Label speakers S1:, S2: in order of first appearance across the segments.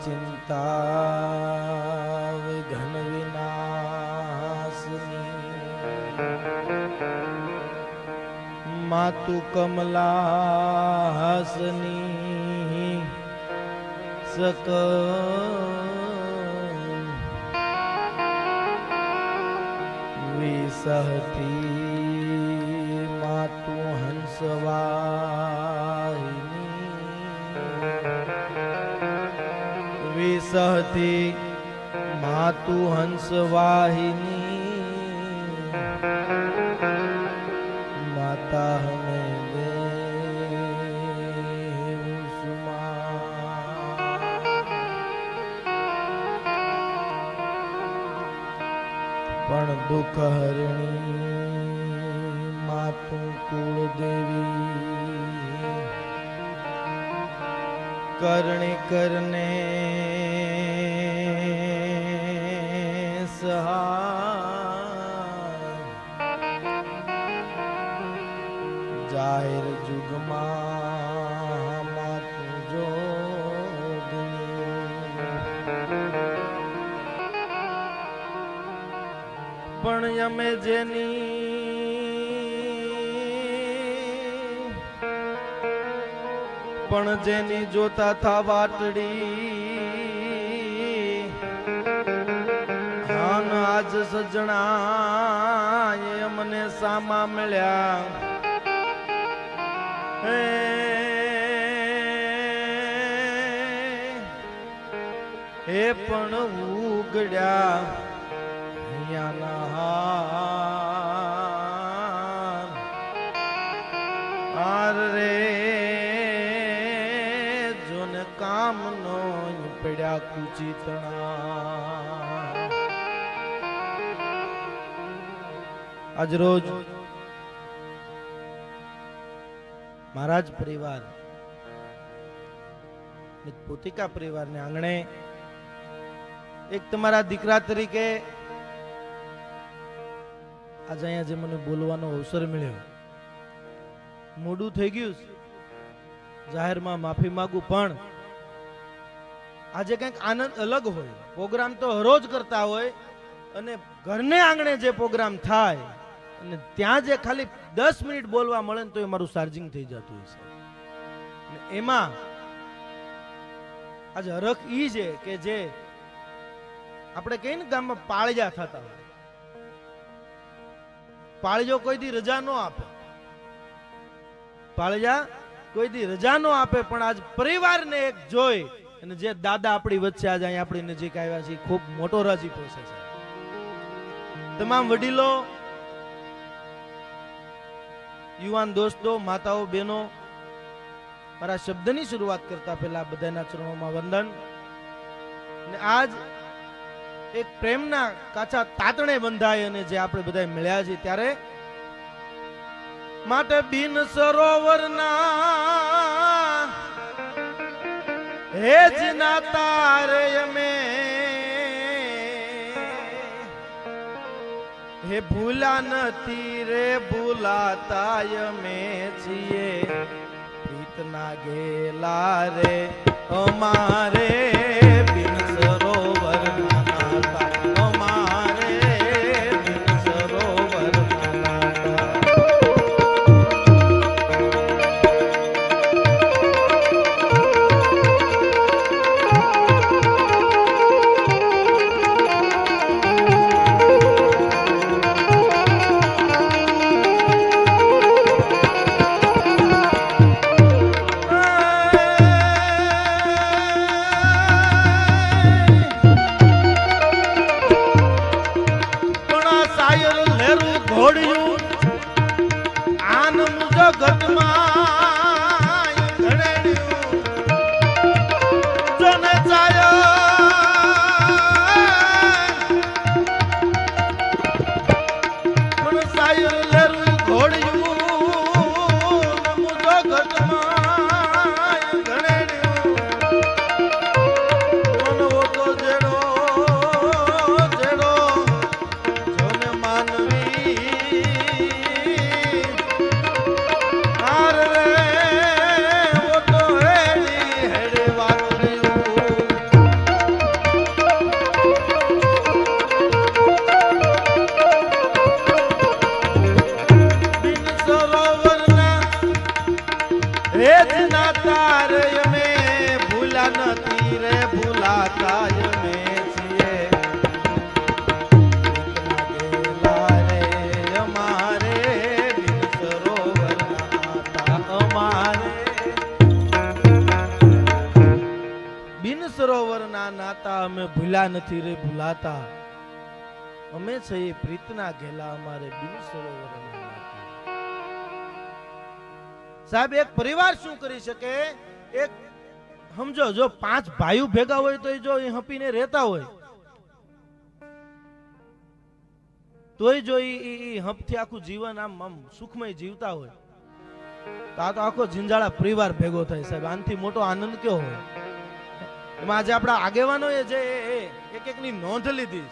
S1: ચિંતા વિઘ્ન વિનાશની માતુ કમલા હાસની સકલ વિસહતી માતુ હંસવાહિની વિસહતી માતુ હંસવાહિની માતા હમે દેવ સુમા પણ દુઃખ હરણી માતુ કુળદેવી કરણે કરને જાહેર જુગમાં માતું જોગણી પણ અમે જેની જોતા થા વાટડી હાન આજ સજણા એ મને સામા મળ્યા હે પણ ઉગડ્યા આર રે જોને કામ નો પડ્યા કુચિતણા આજ રોજ મહારાજ પરિવાર પોતિકા પરિવારને આંગણે એક તમારા દીકરા તરીકે આજે અહીંયા જે મને બોલવાનો અવસર મળ્યો મોડું થઈ ગયું જાહેરમાં માફી માંગુ પણ આજે કંઈક આનંદ અલગ હોય પ્રોગ્રામ તો હરોજ કરતા હોય અને ઘરને આંગણે જે પ્રોગ્રામ થાય અને ત્યાં જે ખાલી 10 મિનિટ બોલવા મળે ને તો એ મારું ચાર્જિંગ થઈ જતું હોય છે એમાં આજે હરખ ઈ છે કે જે આપણે કહીએ ને ગામમાં પાળજા થતા હોય પાળજો કોઈ દી રજા ન આપે પાળજા કોઈ દી રજા ન આપે પણ આજ પરિવારને એક જોઈ અને જે દાદા આપણી વચ્ચે આજે અહીંયા આપણી નજીક આવ્યા છે ખૂબ મોટો રાજી પોસે છે તમામ વડીલો યુવાન દોસ્તો માતાઓ બહેનો મારા શબ્દની શરૂઆત કરતા પહેલા બધાના ચરણોમાં વંદન અને આજ એક પ્રેમના કાચા તાતણે બંધાય અને જે આપણે બધા મળ્યા છે ત્યારે માટે બિન સરોવરના હે જના તારે અમે હે ભૂલા નથી રે ભૂલાતા અમે છીએ પ્રીતના ગેલા રે અમારે બિન સરોવરના જ નાતા રે અમે ભૂલા નથી રે ભૂલાતા અમે છીએ ગેલા રે અમારે બિન સરોવરના નાતા અમારે બિન સરોવરના નાતા અમે ભૂલા નથી રે ભૂલાતા અમે છીએ પ્રીતના ઘેલા અમારે બિન સરોવરના નાતા. સાહેબ એક પરિવાર શું કરી શકે? એક સમજો જો 5 ભાઈઓ ભેગા હોય તો જો એ હપીને રહેતા હોય તોય જો એ હપથી આખું જીવન આમ સુખમય જીવતા હોય તો આ તો આખો જિંજાળા પરિવાર ભેગો થાય. સાહેબ આનથી મોટો આનંદ કયો હોય? એમાં આજે આપણા આગેવાનો એ જે એક એકની નોંધ લીધી.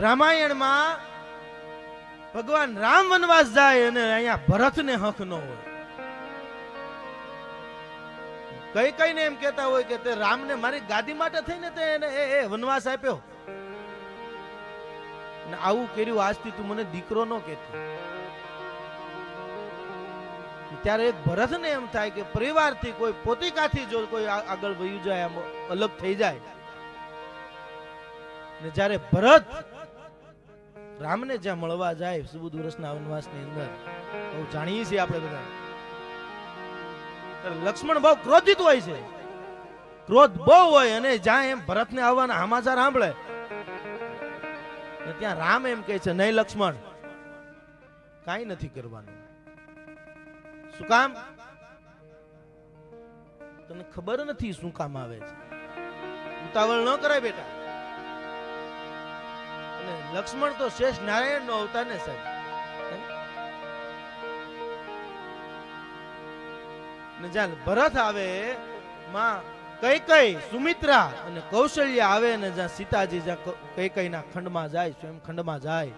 S1: રામાયણમાં ભગવાન રામ વનવાસ જાય અને અહીંયા ભરતને હક ન હોય. કઈ કઈને એમ કહેતા હોય કે તે રામને મારી ગાદી માટે થઈને તે એને વનવાસ આપ્યો ને આવું કર્યું આજથી તું મને દીકરો ન કહેતી. ત્યારે એક ભરતને એમ થાય કે પરિવારથી કોઈ પોતિકાથી જો કોઈ આગળ વયું જાય અલગ થઈ જાય ને જ્યારે ભરત રામને જ્યાં મળવા જાય 14 વર્ષના વનવાસની અંદર બહુ જાણીએ છીએ આપણે બધા લક્ષ્મણ બહુ ક્રોધિત હોય છે. ક્રોધ બહુ હોય અને જ્યાં એમ ભરતને આવવાના સમાચાર સાંભળે ત્યાં રામ એમ કહે છે નહીં લક્ષ્મણ કાંઈ નથી કરવાનું. શું કામ? તને ખબર નથી શું કામ આવે છે. ઉતાવળ ન કરાય બેટા. અને લક્ષ્મણ તો શેષ નારાયણ નો અવતાર ને સાહેબ. ને જ્યાં ભરત આવે માં કૈકેયી સુમિત્રા અને કૌશલ્ય આવે ને જ્યાં સીતાજી જ્યાં કૈકેયી ના ખંડમાં જાય સ્વયં ખંડમાં જાય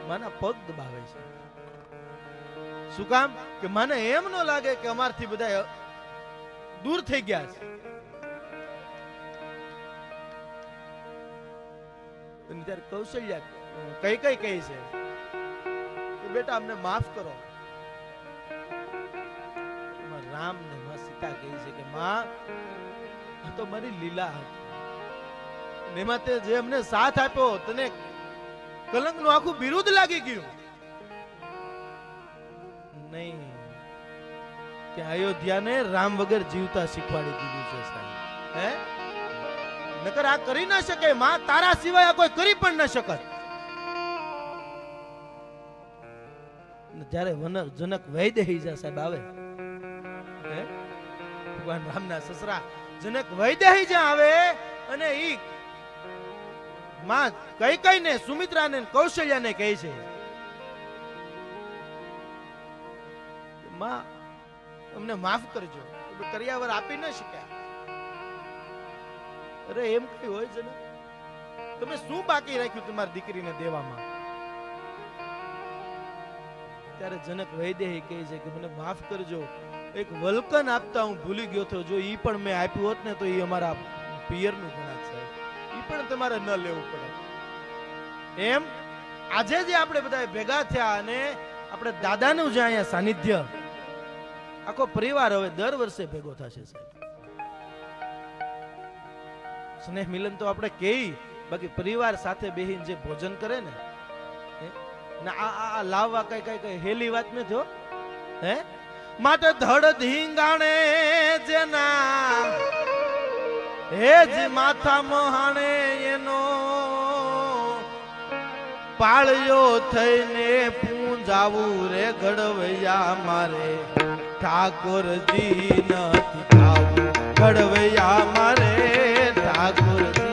S1: માના પગ દબાવે છે. શું કામ? કે મને એમ ન લાગે કે અમારથી બધા દૂર થઈ ગયા છે. ત્યારે કૌશલ્ય કૈકેયી કહે છે કે બેટા અમને માફ કરો. રામ ને માં સીતા કહે છે કે માં આ તો મારી લીલા હતી. એમાં તે જે અમને સાથ આપ્યો તને કલંક નું આખું બિરુદ લાગી ગયું. નહીં કે અયોધ્યાને રામ વગર જીવતા શીખવાડી દીધું છે સાહેબ. હે નકર આ કરી ન શકે. માં તારા સિવાય કોઈ કરી પણ ન શકત. જ્યારે જનક વૈદેહી સાહેબ આવે ભગવાન રામના સસરા જનક વૈદેહી જ્યાં આવે અને ઈ માં કૈકેયી ને સુમિત્રા ને કૌશલ્યા ને કહે છે માં અમને માફ કરજો. કર્યાવર આપી ન શક્યા. અરે એમ કઈ હોય છે ને તમે શું બાકી રાખ્યું તમારી દીકરીને દેવામાં? ત્યારે જનક વૈદેહી કહે છે કે મને માફ કરજો. એક વલ્કન આપતા હું ભૂલી ગયો હતો. જો ઈ પણ મેં આપ્યું હોત ને તો ઈ અમારા પિયરનું ગણાત સાહેબ. ઈ પણ તમારે ન લેવું પડે. એમ આજે જે આપણે બધા ભેગા થયા અને આપણે દાદાનું જે અહીંયા સાનિધ્ય આખો પરિવાર હવે દર વર્ષે ભેગો થશે સાહેબ. સ્નેહ મિલન તો આપણે કહીએ બાકી પરિવાર સાથે બેહીને જે ભોજન કરે ને આ લાવવા કઈ હેલી વાત નથી હો. હે માટે ધડ ધીંગાણે જેના હે જ માથા મહાણે એનો પાળ્યો થઈને પૂંજાવું રે ઘડવૈયા મારે ઠાકોરજી નથી ખાવું. ઘડવૈયા મારે ઠાકોરજી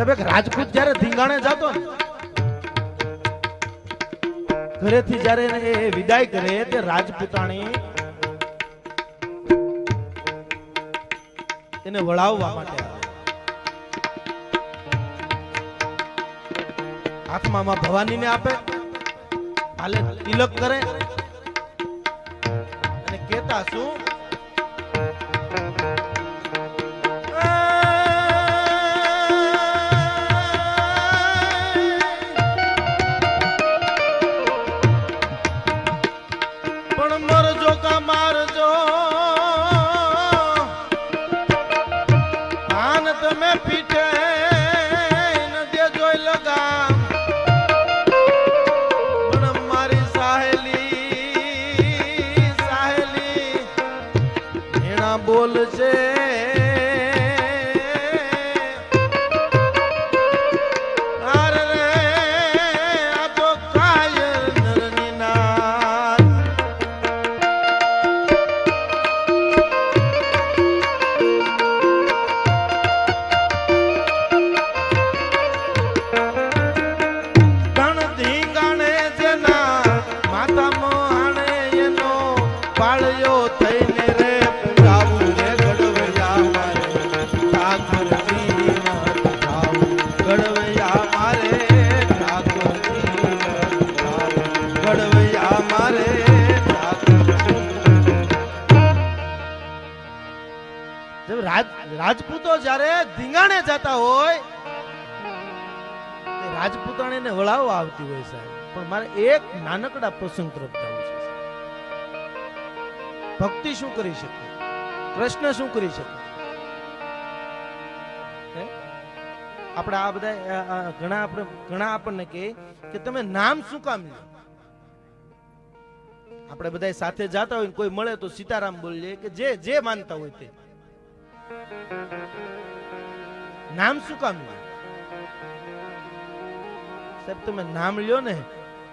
S1: સાહેબ એક રાજપૂત જ્યારે ધીંગાણે જતો ને ઘરેથી જ્યારે એ વિદાય કરે તે રાજપૂતાણી એને વળાવવા માટે આવે. હાથમાં માં ભવાનીને આપે, હાલે તિલક કરે અને કેતા શું પણ મરજો કા મારજો આન તમે પીઠે ન દેજો લગામ પણ મારી સાહેલી એના બોલ છે રાજપૂતો જ્યારે ધીંગાણે જતા હોય રાજપૂતાણીને વળાવવા આવતી હોય સાહેબ. પણ મારે એક નાનકડા પ્રસંગ તરફ જવું છે. ભક્તિ શું કરી શકે, કૃષ્ણ શું કરી શકે? આપણે આ બધા ઘણા આપણને કહે કે તમે નામ શું કામ લો? આપણે બધા સાથે જાતા હોય કોઈ મળે તો સીતારામ બોલીએ કે જે માનતા હોય તે. નામ શું કામ લો સાહેબ? તમે નામ લ્યો ને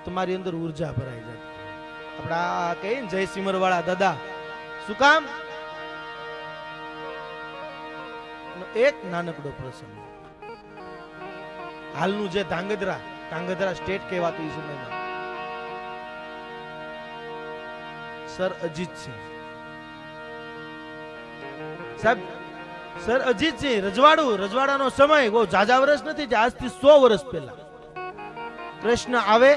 S1: તમારી અંદર ઉર્જા ભરાઈ જાય. આપડા કહીએ ને જય સિમર વાળા દાદા, શું કામ? એક નાનકડો પ્રસંગ. હાલનું જે ધાંગધ્રા સ્ટેટ કહેવાતું એ સમયમાં સર અજીતસિંહ સાહેબ, સર અજીતસિંહ રજવાડાનો સમય બહુ જાજા વર્ષ નથી, આજથી 100 વર્ષ પહેલા. પ્રશ્ન આવે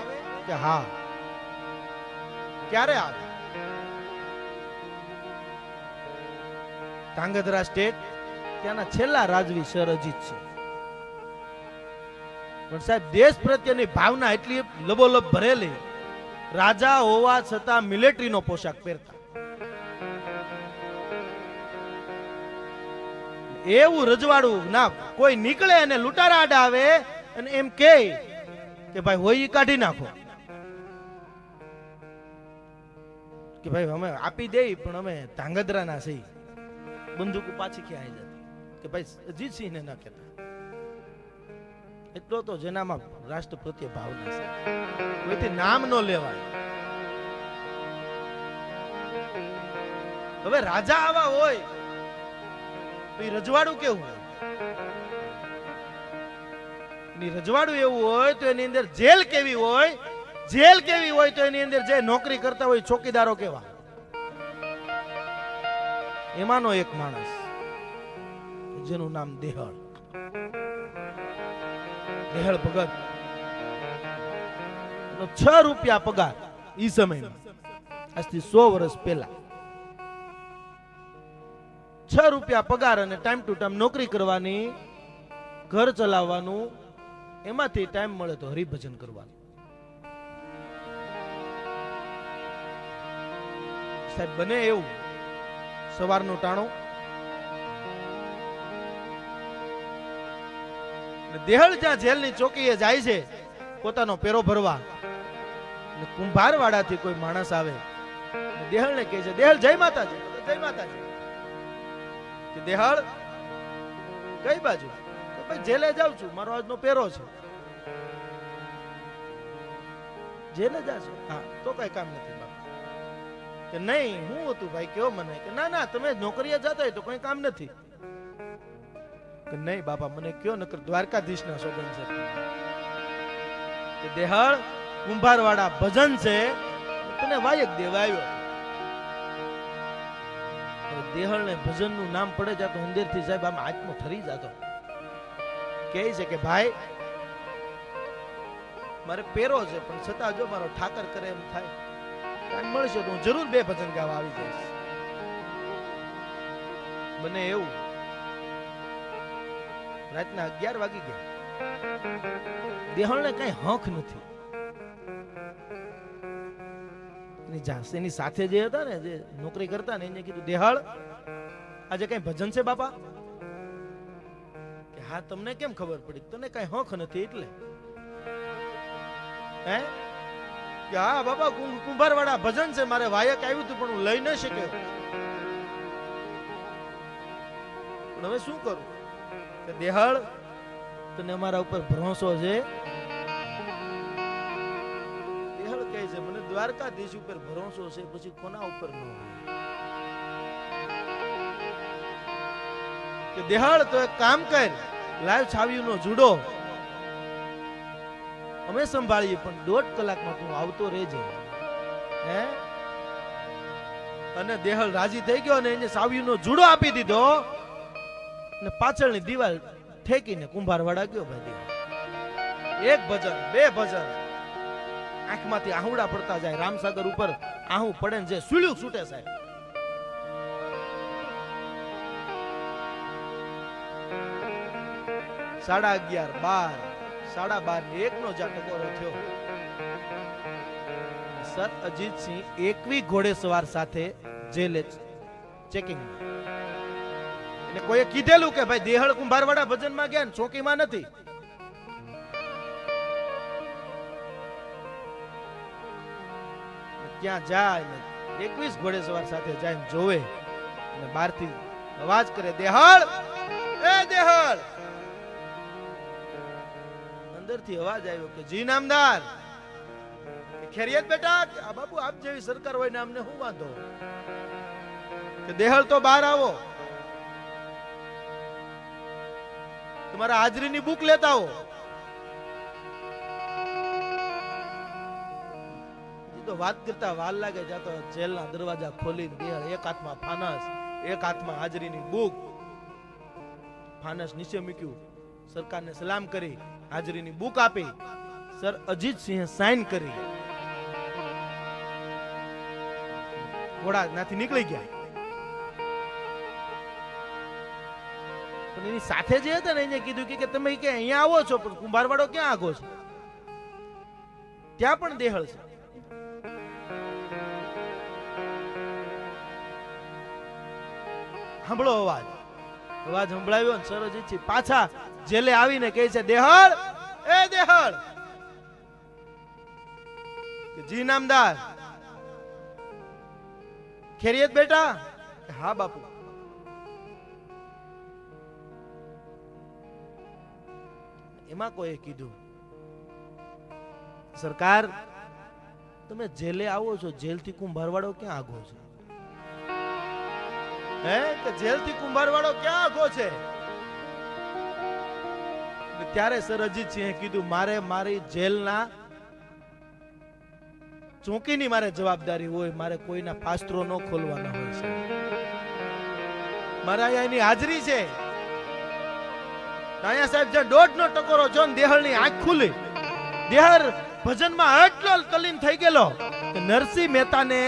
S1: કે હા, ક્યારે આવે? ધાંગધ્રા સ્ટેટ ત્યાંના છેલ્લા રાજવી સર અજીતસિંહ. પણ સાહેબ દેશ પ્રત્યેની ભાવના એટલી લબોલબ ભરેલી, રાજા હોવા છતાં મિલિટરીનો પોશાક પહેરતા. એવું રજવાડું ના કોઈ નીકળે અને લૂંટારા આડા આવે અને એમ કે ભાઈ હોય કાઢી નાખો, કે ભાઈ અમે આપી દઈ પણ અમે ધાંગધ્રા ના સહી, બંદૂક પાછી ક્યાં આવી જતી કે ભાઈ અજીતસિંહ ને ના કહેતા. એટલો તો જેનામાં રાષ્ટ્ર પ્રત્યે ભાવના છે, કોઈથી નામ ન લેવાય. હવે રાજા આવા હોય તો એ રજવાડું કેવું હોય? રજવાડું એવું હોય તો એની અંદર જેલ કેવી હોય? જેલ કેવી હોય તો એની અંદર જે નોકરી કરતા હોય ચોકીદારો કેવા? એમાંનો એક માણસ જેનું નામ દેહળ ભગત, 6 રૂપિયા પગાર ઈ સમયમાં, આજથી 100 વર્ષ પહેલા 6 રૂપિયા પગાર અને ટાઈમ ટુ ટાઈમ નોકરી કરવાની, ઘર ચલાવવાનું, એમાંથી ટાઈમ મળે તો હરિભજન કરવાનું. સાહેબ બને એવું સવારનું ટાણું દેહળ જ્યાં જેલની ચોકીએ જાય છે પોતાનો પેરો ભરવા, કુંભારવાડાથી કોઈ માણસ આવે દેહળને કહે છે, દેહળ જય માતાજી. જય માતાજી. કે દેહળ કઈ બાજુ? ભાઈ જેલે જાઉં છું, મારો આજનો પેરો છે. જેલે જાશો? હા, તો કઈ કામ નથી બાપા. કે નહીં હું હતું ભાઈ, કયો મને? કે ના ના તમે નોકરીએ જતા હોય તો કઈ કામ નથી. કે નહીં બાપા મને કયો, નકર દ્વારકાધીશના સોગંદ છે કે દેહળ કુંભારવાળા ભજન છે, તને વાયક દેવા આવ્યો. દેહળ ને ભજન નું નામ પડે જાતો અંદરથી સાહેબ આમ આત્મો ઠરી જાતો. કહે છે કે ભાઈ મારે પેરો છે પણ છતાં જો મારો ઠાકર કરે એમ થાય, ટાઈમ મળશે તો હું જરૂર 2 ભજન ગાવા આવી જઈશ. મને એવું રાતના 11 વાગી ગયા, દેહળને કઈ હંખ નથી. એની સાથે જે હતા ને, જે નોકરી કરતા ને, એને કીધું દેહળ આજે કઈ ભજન છે બાપા? કે હા તમને કેમ ખબર પડી? તને કઈ હંખ નથી એટલે? હે કે હા બાપા કુંભારવાળા ભજન છે, મારે વાયક આવ્યું હતું પણ હું લઈ ન શક્યો. પણ હવે શું કરું? કે દેહળ તને અમારા ઉપર ભરોસો છે? દેહળ કહે છે મને દ્વારકાધીશ ઉપર ભરોસો છે, પછી કોના ઉપર ન હોય? કે દેહળ તો એક કામ કર, લાઈવ છાવ્યુંનો જુડો અમે સંભાળીએ પણ 1.5 કલાકમાં તું આવતો રહેજે. હે અને દેહળ રાજી થઈ ગયો અને એને સાવ્યુંનો જુડો આપી દીધો અને પાછળની દિવાલ ઠેકીને કુંભારવાડા ગયો. ભાઈ દેહળ 1 ભજન 2 ભજન, આંખમાંથી આહુડા પડતા જાય. રામસાગર ઉપર આહું પડે ને જે સુલ્યું છૂટે સાહેબ. સાડા 11, 12, સાડા 12 1 નો જ્યાં ટકોરો થયો. સર અજીતસિંહ 21 ઘોડેસવાર સાથે જેલે ચેકિંગ. એને કોઈએ કીધેલું કે ભાઈ દેહળ કુંભારવાડા ભજનમાં ગયા ને ચોકીમાં નથી. ત્યાં જાય ને 21 ઘોડેસવાર સાથે જાય જોવે અને બહારથી અવાજ કરે દેહળ, એ દેહળ. અંદરથી અવાજ આવ્યો કે જી નામદાર. ખેરિયત બેટા? આ બાપુ આપ જેવી સરકાર હોય ને અમને શું વાંધો? કે દેહળ તો બહાર આવો, તમારા હાજરીની બુક લેતા આવો. તો વાત કરતા વાર લાગે જાતો જેલના દરવાજા ખોલીને દેહળ એક હાથમાં ફાનસ, એક હાથમાં હાજરીની બુક. ફાનસ નીચે મૂક્યું, સરકારને સલામ કરી, હાજરીની બુક આપી, સર અજીતસિંહે સાઈન કરી, ઘોડા નાથી નીકળી ગયા. પણ એની સાથે જે હતા ને એને કીધું કે તમે કે અહીંયા આવો છો પણ કુંભારવાડો ક્યાં આગો છે? ત્યાં પણ દેહળ છે. સાંભળો અવાજ. અવાજ સંભળાવ્યો ને સર અજીતસિંહ પાછા જેલે આવીને કહે છે દેહળ, એ દેહળ. કે જી નામદાર. ખેરિયત બેટા? હા બાપુ. એમાં કોઈએ કીધું સરકાર તમે જેલે આવો છો, જેલથી કુંભારવાડો ક્યાં આગો છે? હે કે જેલથી કુંભારવાડો ક્યાં આગો છે? ત્યારે સર અજીતસિંહે કીધું મારે મારી જેલના ચોકીની મારે જવાબદારી હોય, મારે કોઈના પાસ્ત્રો ન ખોલવાના હોય છે. મારા અહીંયા એની હાજરી છે. અહીંયા સાહેબ જે 1.5 નો ટકોરો જો ને દેહળની આંખ ખુલી. દેહળ ભજનમાં એટલો તલીન થઈ ગયેલો કે નરસિંહ મહેતાને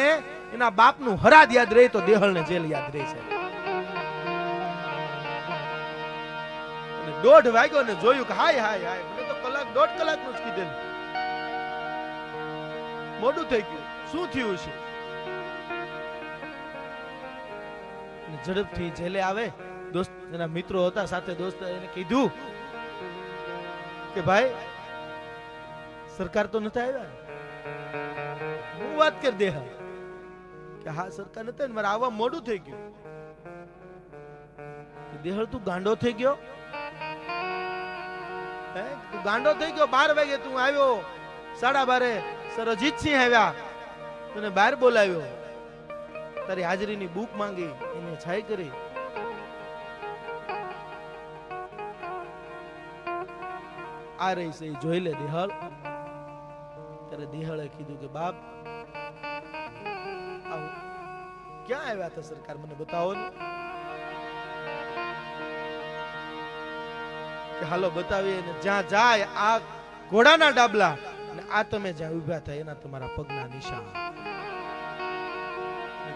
S1: એના બાપનું હરાદ યાદ રહી તો દેહળને જેલ યાદ રહી છે. અને 1.5 વાગ્યો ને જોયું કે હાય હાય હાય, મને તો 1.5 કલાકનું જ કીધેલું. મોડું થઈ ગયું, શું થયું છે? ઝડપથી જેલે આવે. દોસ્ત એના મિત્રો હતા સાથે, દોસ્ત એને કીધું કે ભાઈ સરકાર તો નથી આવ્યા? હું વાત કરી દે કે હા સરકાર નથી, મારે આવવા મોડું થઈ ગયું. દેહળ તું ગાંડો થઈ ગયો? હે તું ગાંડો થઈ ગયો? 12 વાગે તું આવ્યો, 12:30 સર અજીતસિંહ આવ્યા, તને બહાર બોલાવ્યો, તારી હાજરીની બુક માંગી, એને છાઈ કરી. આ રહી છે એ જોઈ લે દિહળ. ત્યારે દિહળે કીધું કે બાપ ક્યાં આવ્યા હતા સરકાર, મને બતાવો ને. કે હાલો બતાવીએ ને જ્યાં જાય આ ઘોડાના ડાબલા ને આ તમે જ્યાં ઉભા થાય એના તમારા પગના નિશાન.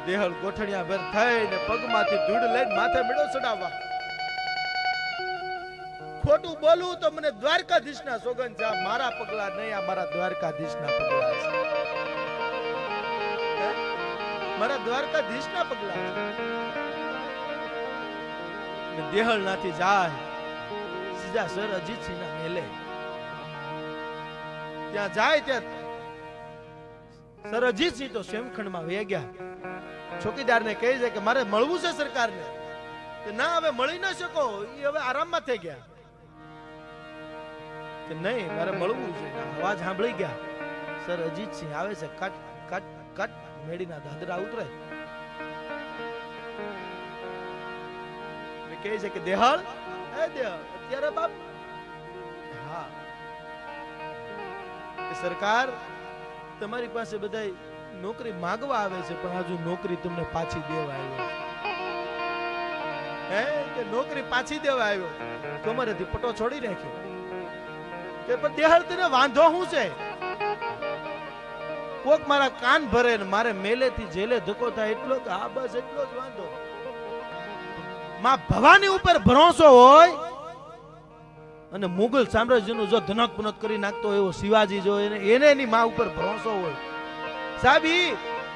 S1: દેહળ ગોઠણિયા ભેર થઈને પગમાંથી ધૂળ લઈને માથે મેળો ચડાવવા. ખોટું બોલું તો મને દ્વારકાધીશના સોગંદ છે, મારા પગલા નહીં, આ મારા દ્વારકાધીશના પગલા છે, મારા દ્વારકાધીશના પગલા છે. દેહળ નાથી જાય સીધા સર અજીતસિંહ ના મેલે. ત્યાં જાય ત્યાં સર અજીતસિંહ તો સેમખંડમાં વહી ગયા. ચોકીદારને કહે છે કે મારે મળવું છે સરકારને. કે ના હવે મળી ન શકો, એ હવે આરામમાં થઈ ગયા. કે નહીં મારે મળવું છે. અવાજ સાંભળી ગયા. સર અજીતસિંહ આવે છે, કટ કટ કટ મેડીના દાદરા ઉતરે. કહે છે કે દેહળ અત્યારે બાપ. હા સરકાર તમારી પાસે બધા નોકરી માંગવા આવે છે, પણ હજુ નોકરી તમને પાછી દેવા આવ્યો. હે કે નોકરી પાછી દેવા આવ્યો, કમરેથી પટો છોડી નાખ્યો. કે પણ દેહળ તને વાંધો શું છે? કોક મારા કાન ભરે ને મારે મેલેથી જેલે ધક્કો થાય એટલો કે આ બસ એટલો જ વાંધો. માં ભવાની ઉપર ભરોસો હોય અને મુગલ સામ્રાજ્યનું જો ધનક પુનક કરી નાખતો એવો શિવાજી જો એને એની માં ઉપર ભરોસો હોય. સાહેબ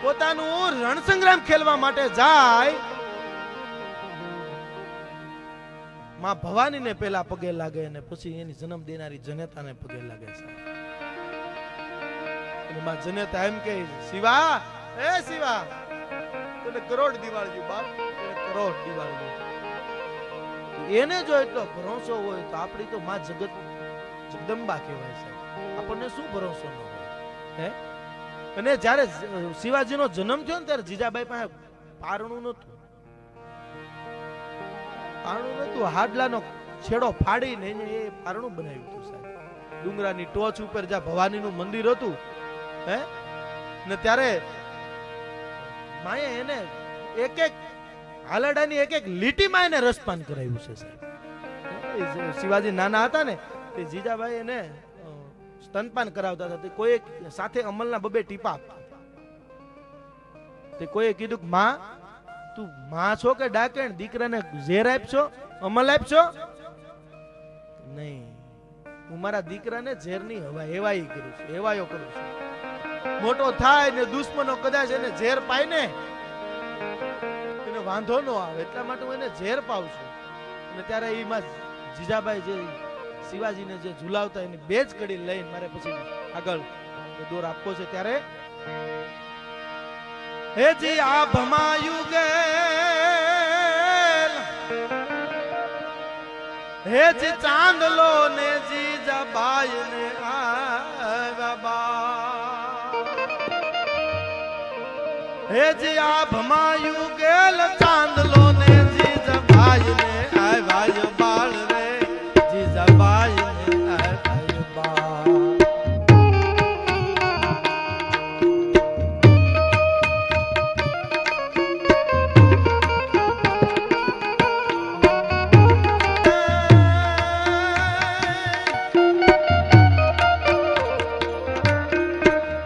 S1: પોતાનું રણસંગ્રામ ખેલવા માટે જાય, માં ભવાનીને પેલા પગે લાગે અને પછી એની જન્મ દેનારી જનેતાને પગે લાગે. માં જનેતા એમ કે શિવા, એ શિવા તને કરોડ દિવાળ્યું બાપ, તને કરોડ દિવાળ્યું. એને જો એટલો ભરોસો હોય તો આપણી તો માં જગત જગદંબા કહેવાય છે. આપણને શું ભરોસો ન હોય? હે અને જ્યારે શિવાજીનો જન્મ થયો ને ત્યારે જીજાબાઈ પાસે પારણું નતું. પારણું નતું, હાડલાનો છેડો ફાડીને એ પારણું બનાવ્યું હતું સાહેબ. ડુંગરાની ટોચ ઉપર જ્યાં ભવાનીનું મંદિર હતું, હે ને ત્યારે માએ એને એક એક હાલડાની એક એક લીટીમાં એને રસપાન કરાવ્યું છે સાહેબ. શિવાજી નાના હતા ને તે જીજાબાઈ એને સ્તનપાન કરાવતા હતા. કોઈ સાથે અમલના બબે ટીપા આપતા. તે કોઈએ કીધું કે માં તું માં છો કે ડાકેણ, દીકરાને ઝેર આપશો, અમલ આપશો? નહીં, હું મારા દીકરાને ઝેરની હેવાઈ કરું છું, હેવાયો કરું છું. મોટો થાય ને દુશ્મનો કદાચ એને ઝેર પાય ને એને વાંધો ન આવે એટલા માટે હું એને ઝેર પાઉં છું. અને ત્યારે એમાં જીજાબાઈ જે શિવાજીને જે ઝુલાવતા એની બે જ કડી લઈને મારે પછી આગળ દોર આપવો છે. ત્યારે હે જી આ ભમાયું ગેલ, હે જી ચાંદલો ને જીજાબાઈ ને હે જી આ ભમાયું ગેલ, ચાંદલો ને જીજાબાઈ ને આવ્યા બાળ રે, જીજાબાઈ ને આવ્યા બાળ.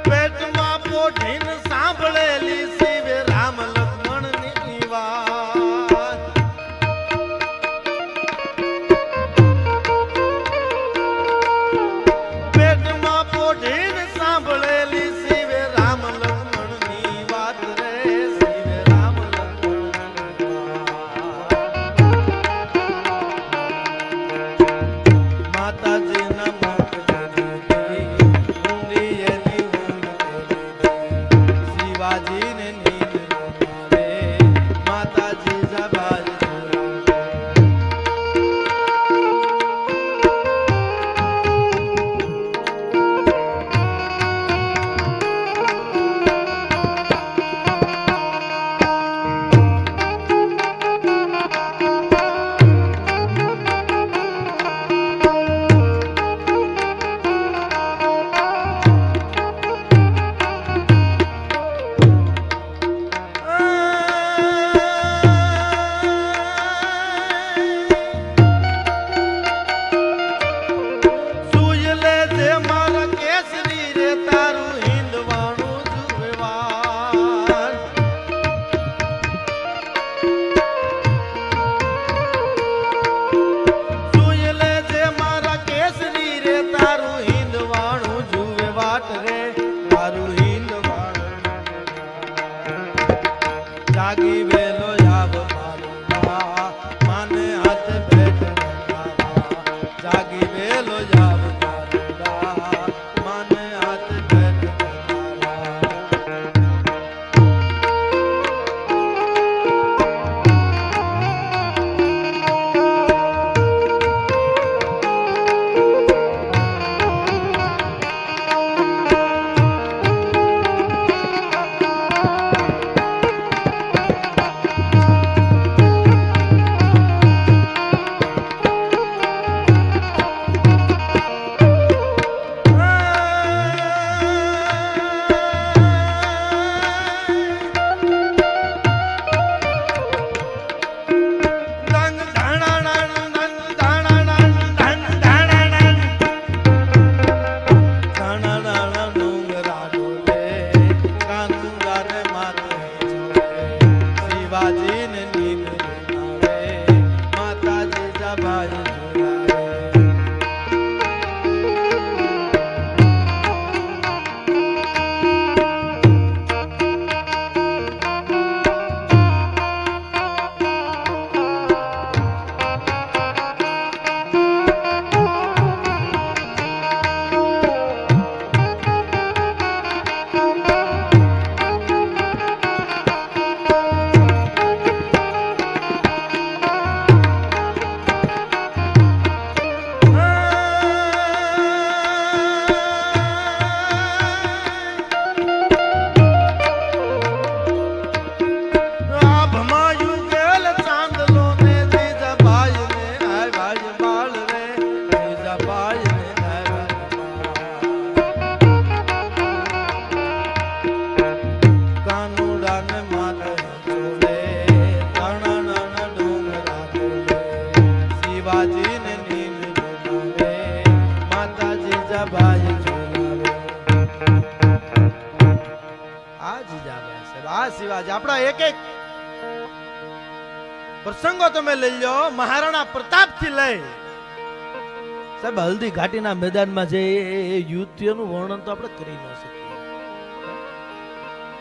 S1: પેટમાં પોઢીને સાંભળેલી શિવે રામ લક્ષ્મણ જાગી વેલો આવ મારુડા માને હાથ ભેટ લગાવા જાગી વેલો આવ મારુડા માને હાથ ભેટ આપણા એક એક પ્રસંગો તમે લઈ લો મહારાણા પ્રતાપ થી લઈ સાહેબ હલ્દી ઘાટીના મેદાનમાં જે યુદ્ધનું વર્ણન તો આપણે કરી ન શકીએ.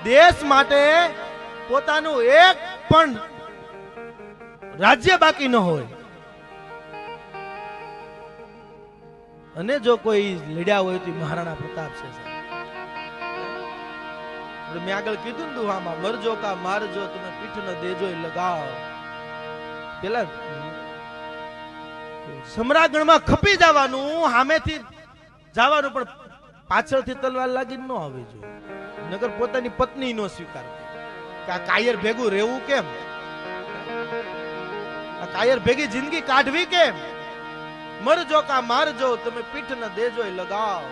S1: દેશ માટે પોતાનું એક પણ રાજ્ય બાકી ન હોય અને જો કોઈ લડ્યા હોય તો મહારાણા પ્રતાપ છે. મેં આગળ કીધું ને દુહામાં મરજો કા મારજો તમે પીઠ ન દેજો લગાવ. પેલા સમ્રાગણમાં ખપી જવાનું સામેથી જવાનું પણ પાછળથી તલવાર લાગી ન આવી જોઈએ. નગર પોતાની પત્ની નો સ્વીકાર કે આ કાયર ભેગું રહેવું કેમ, આ કાયર ભેગી જિંદગી કાઢવી કેમ. મરજો કા મારજો તમે પીઠ ન દેજો લગાવ.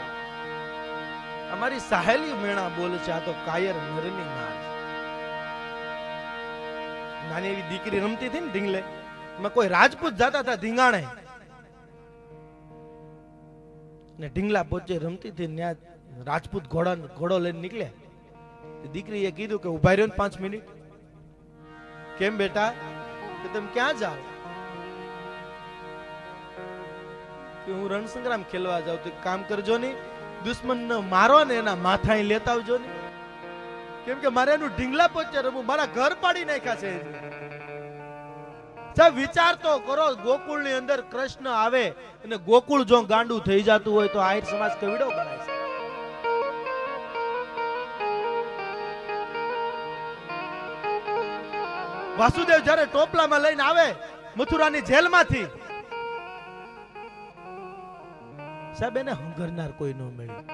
S1: અમારી સહેલી મેણા બોલે છે આ તો કાયર નરની માર. નાની એવી દીકરી રમતી હતી ને ઢીંગલે, કોઈ રાજપૂત જતા હતા ધીંગાણે ને ઢીંગલા પોચે રમતી હતી, ત્યાં રાજપૂત ઘોડો લઈને નીકળ્યા. દીકરીએ કીધું કે ઉભા રહ્યો ને 5 મિનિટ. કેમ બેટા, કે તમે ક્યાં જાઓ? કે હું રણસંગ્રામ ખેલવા જાઉં. તો કામ કરજો ને, દુશ્મન મારો ને એના માથા લેતા આવજો ને, કેમ કે મારે એનું ઢીંગલા પોચે રમવું, મારા ઘર પાડી નાખ્યા છે. સાહેબ વિચાર તો કરો, ગોકુળ ની અંદર કૃષ્ણ આવે અને ગોકુળ જો ગાંડું થઈ જતું હોય તો આહિર સમાજ કવિડો ગણાય છે. વાસુદેવ જયારે ટોપલામાં લઈને આવે મથુરાની જેલમાંથી, સાહેબ એને હંગરનાર કોઈ ન મળ્યું.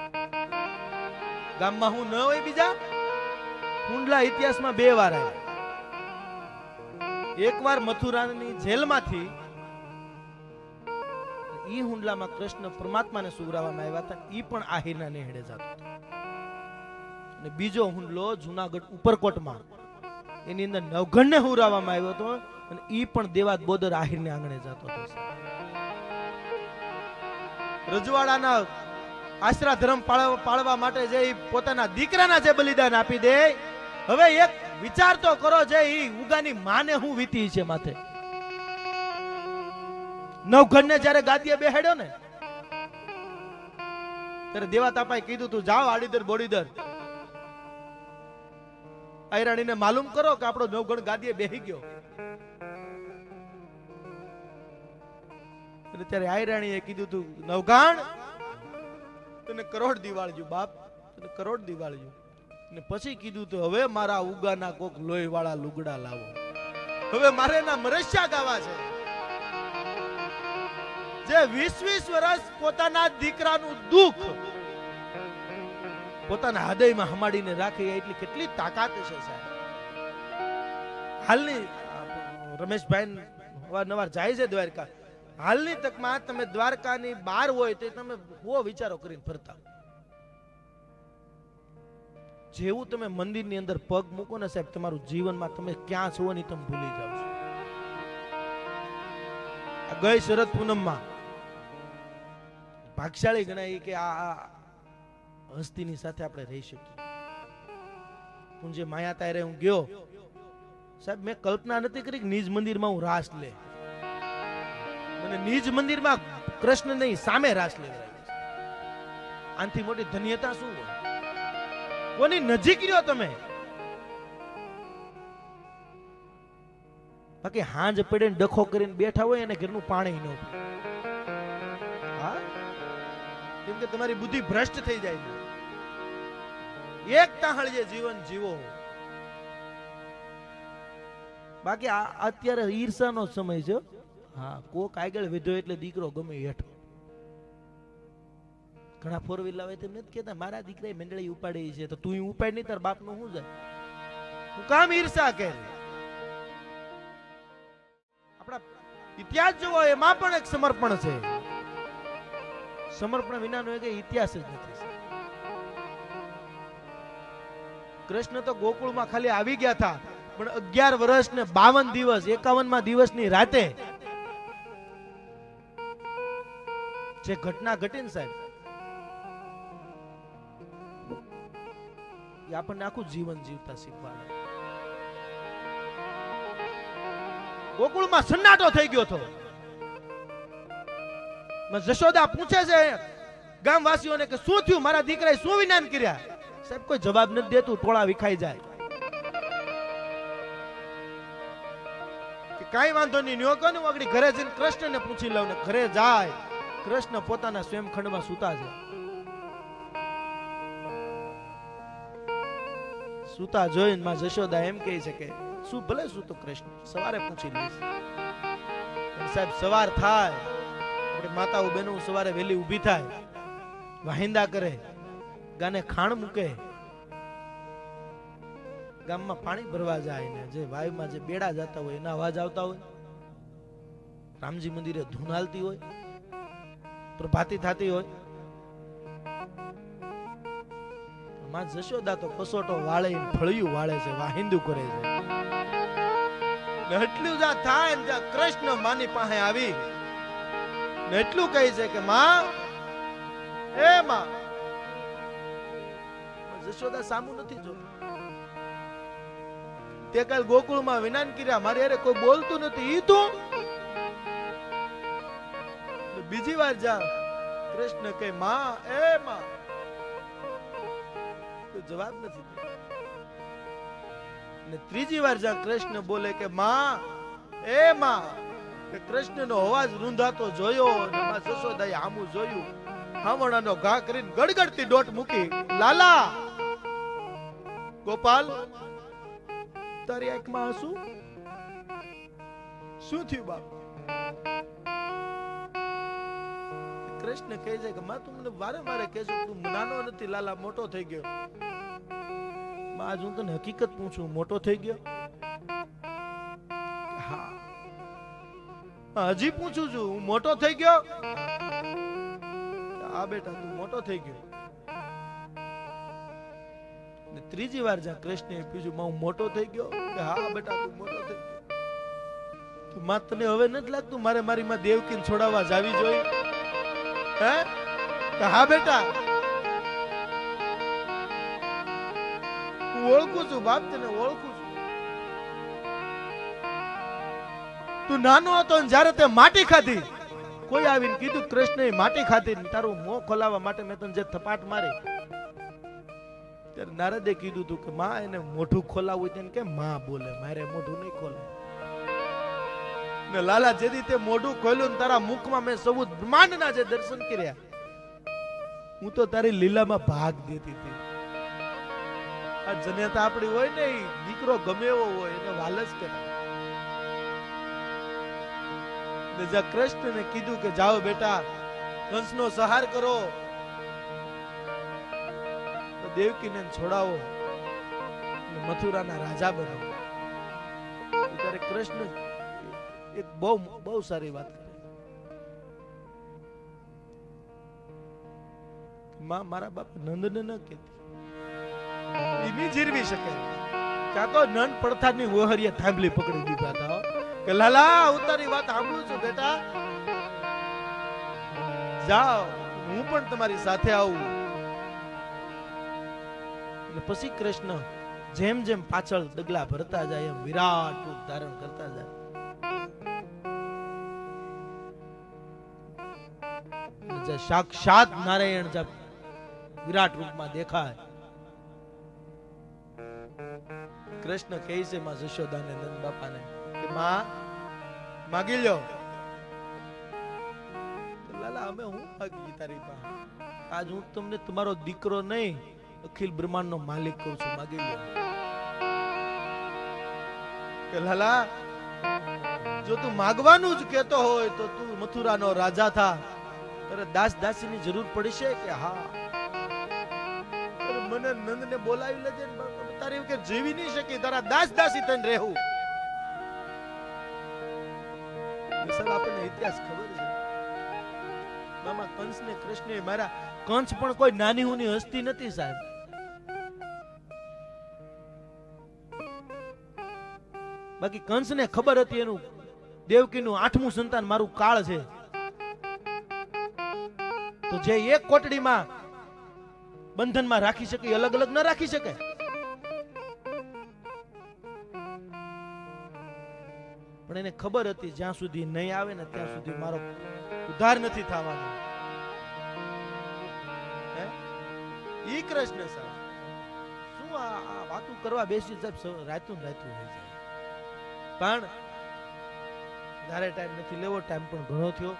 S1: ગામમાં હું ન હોય બીજા હુંડલા ઇતિહાસમાં 2 વાર આવ્યા. એક વાર મથુરાની જેલમાંથી ઈ હુંડલામાં કૃષ્ણ પરમાત્માને સુવરાવવામાં આવ્યા હતા, ઈ પણ આહિરના નેહડે જતો હતો. અને બીજો હુંડલો જુનાગઢ ઉપરકોટમાં એની અંદર નવઘણને હુરાવવામાં આવ્યો હતો અને ઈ પણ દેવાત બોદર આહિરને આંગણે જતો હતો. રજવાડાના આશરા ધર્મ પાળવા માટે જે પોતાના દીકરાના જે બલિદાન આપી દે. હવે એક વિચાર તો કરો, જે ઉગાની માને હું વીતી છે માથે. નવઘણને જ્યારે ગાદીએ બેહાડ્યો ને ત્યારે દેવાતાપાએ કીધું તું જાઓ આડીદર બોડીદર આયરાણીને માલુમ કરો કે આપણો નવગણ ગાદીએ બેહી ગયો. અને ત્યારે આયરાણીએ કીધું તું નવગણ તને કરોડ દિવાળજો બાપ, તને કરોડ દિવાળજો. ને પછી કીધું તો હવે મારા ઉગાના કોક લોહી વાળા લુગડા લાવો, હવે મારે ના મરસ્યા ગાવા છે. જે 20 વર્ષ પોતાના દીકરાનું દુઃખ પોતાના હૃદયમાં હમાડીને રાખે એટલી કેટલી તાકાત છે સાહેબ. હાલની રમેશભાઈ અવારનવાર જાય છે દ્વારકા. હાલની તકમાં તમે દ્વારકાની બહાર હોય તો તમે બહુ વિચારો કરીને ફરતા. જેવું તમે મંદિરની અંદર પગ મૂકો ને સાહેબ, તમારું જીવનમાં તમે ક્યાં છો ને તમે ભૂલી જાવ છો. ગઈ શરદ પૂનમમાં ભાગશાળી ગણાય કે આ હસ્તીની સાથે આપણે રહી શકીએ. પૂંજે માયા તારે હું ગયો સાહેબ, મેં કલ્પના નથી કરી કે નિજ મંદિરમાં હું રાસ લે. મને નિજ મંદિરમાં કૃષ્ણ નહીં સામે રાસ લેવડાવી. આનથી મોટી ધન્યતા શું હોય? કોની નજીક રહ્યો તમે? બાકી હાંજ પડે ડખો કરીને બેઠા હોય અને ઘરનું પાણી ન પીએ. હા, કેમ કે તમારી બુદ્ધિ ભ્રષ્ટ થઈ જાય છે. એક તાહળીએ જીવન જીવો. બાકી અત્યારે ઈર્ષાનો સમય છે. હા, કોક આગળ વધ્યો એટલે દીકરો ગમે હેઠો. ઘણા ફોર વ્હીલ આવે તેમ નથી કેતા મારા દીકરાએ મંડળી ઉપાડી છે તો તું ઉપાડ નહીં, તાર બાપનું શું જાય? હું કામ ઈર્ષા કરે? આપણા ઇતિહાસ જોવો એમાં પણ એક સમર્પણ છે. સમર્પણ વિનાનો એક ઇતિહાસ જ નથી. કૃષ્ણ તો ગોકુળમાં ખાલી આવી ગયા હતા, પણ 11 વર્ષ ને 52 દિવસ 51મા દિવસની રાતે જે ઘટના ઘટી ને સાહેબ, એ આપણને આખું જીવન જીવતા શીખવાડે. ગોકુળમાં સન્નાટો થઈ ગયો હતો. જશોદા પૂછે છે ગામવાસીઓને કે શું થયું, મારા દીકરાએ શું વિનાન કર્યા? સાહેબ કોઈ જવાબ નથી દેતું, ટોળા વિખાઈ જાય. કે કાઈ વાંધો નહીં, ન્યો કોને વગડી ઘરે જઈને કૃષ્ણને પૂછી લઉં. ને ઘરે જાય, કૃષ્ણ પોતાના સ્વયંખંડમાં સૂતા છે. સૂતા જોઈને માં જશોદા એમ કહે છે કે શું ભલે શું તો કૃષ્ણ સવારે પૂછી લઈશ. સાહેબ સવાર થાય, આપણે માતાઓ બહેનો સવારે વહેલી ઊભી થાય, વાહિંદા કરે, ગાને ખાણ મૂકે, ગામમાં પાણી ભરવા જાય ને જે વાયુમાં જે બેડા જતા હોય એના અવાજ આવતા હોય, રામજી મંદિરે ધૂન હાલતી હોય, પ્રભાતી થતી હોય. માં જશોદા તો કસોટો વાળે ફળિયું વાળે છે, વાહિંદુ કરે છે. એટલું જ થાય ને કૃષ્ણ માની પાસે આવી ને એટલું કહે છે કે માં, એ માં. જશોદા સામું નથી જોતું. તે કાલ ગોકુળમાં વિનાન કર્યા, મારી અરે કોઈ બોલતું નથી. ઈ તું બીજી વાર જા, કૃષ્ણ કહે માં, એ માં. જવાબ નથી. ને ત્રીજી વાર જ્યાં કૃષ્ણ બોલે કે માં, એ માં, કે કૃષ્ણનો અવાજ રૂંધાતો જોયો અને માં જશોદાએ આમું જોયું. હાવણાનો ઘા કરીને ગડગડતી દોટ મૂકી. લાલા, ગોપાલ, તારી આંખમાં આંસુ? શું થયું બાપ? કૃષ્ણ કહે છે કે માં તું મને વારે વારે કહેજો તું નાનો નથી, લાલા મોટો થઈ ગયો. માં હું તને હકીકત પૂછું, મોટો થઈ ગયો? હા. હજી પૂછું છું, હું મોટો થઈ ગયો? હા બેટા તું મોટો થઈ ગયો. ને ત્રીજી વાર જ્યાં કૃષ્ણએ પૂછ્યું માં હું મોટો થઈ ગયો? કે હા બેટા તું મોટો થઈ ગયો. તો માં તને હવે નથી લાગતું મારે મારી માં દેવકીને છોડાવવા જાવી જોઈએ? હે? હા બેટા હું ઓળખું છું બાપ, તને ઓળખું છું. તું નાનો હતો ને જ્યારે તે માટી ખાધી, કોઈ આવીને કીધું કૃષ્ણએ માટી ખાધી, તારું મોં ખોલાવવા માટે મેં તને જે થપાટ મારી, ત્યારે નારદે કીધું હતું કે માં એને મોઢું ખોલાવવું હોય તેને કે માં બોલે, મારે મોઢું નહીં ખોલે. ને લાલા જેદી તે મોઢું ખોલ્યું ને તારા મુખમાં મેં સૌ બ્રહ્માંડના જે દર્શન કર્યા, હું તો તારી લીલામાં ભાગ દેતી હતી. આ જનેતા આપણી હોય ને, દીકરો ગમે એવો હોય એને વાલસ કરે. કૃષ્ણને કીધું કે જાઓ બેટા, કંસનો સંહાર કરો, દેવકીને છોડાવો, મથુરાના રાજા બનાવો. ત્યારે કૃષ્ણ એક બહુ સારી વાત કરે, માં મારા બાપ નંદને ન કહેતી, એની જીરવી શકે. ક્યાં તો નંદ પડથાની ઓહરીએ થાંભલી પકડી દીધા હતા કે લાલા હું તારી વાત સાંભળું છું બેટા, જાઓ હું પણ તમારી સાથે આવું. પછી કૃષ્ણ જેમ જેમ પાછળ ડગલા ભરતા જાય એમ વિરાટ રૂપ ધારણ કરતા જાય. સાક્ષાત નારાયણ જબ વિરાટ રૂપમાં દેખાય, કૃષ્ણ કહે છે માં જશોદાને નંદ બાપાને કે માં માગી લ્યો. લાલા અમે હું માગી તારી પાસે? આજ હું તમને તમારો દીકરો નહીં, અખિલ બ્રહ્માંડ નો માલિક કહું છું, માગી લ્યો. કે લાલા જો તું માગવાનું જ કહેતો હોય તો તું મથુરાનો રાજા થા, તારે દાસ દાસીની જરૂર પડશે કે હા? મને નંદને બોલાવી લેજે, તારી કે જીવી નહીં શકી, તારા દાસ દાસી થઈને રહેવું. આપણને ઇતિહાસ ખબર છે મામા, કંસ ને કૃષ્ણ મારા. કંસ પણ કોઈ નાની ઉની હસ્તી નથી સાહેબ. બાકી કંસ ને ખબર હતી એનું દેવકીનું 8મું સંતાન મારું કાળ છે, તો જે એક કોટડીમાં બંધનમાં રાખી શકે, અલગ અલગ ન રાખી શકે. પણ એને ખબર હતી જ્યાં સુધી નહીં આવે ને ત્યાં સુધી મારો ઉદ્ધાર નથી થવાનો. ઈ કૃષ્ણ સાહેબ શું આ વાતું કરવા બેસી સાહેબ, રાતું રાતું થઈ જાય. પણ ધારે ટાઈમ નથી લેવો, ટાઈમ પણ ઘણો થયો.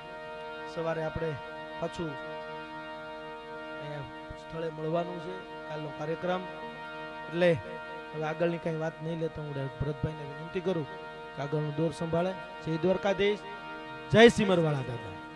S1: સવારે આપણે પાછું અહીંયા સ્થળે મળવાનું છે, કાલનો કાર્યક્રમ. એટલે હવે આગળની કઈ વાત નહીં લેતો હું ભરતભાઈને વિનંતી કરું કે આગળનો દોર સંભાળે. જય દ્વારકાધીશ, જય સિમરવાળા દાદા.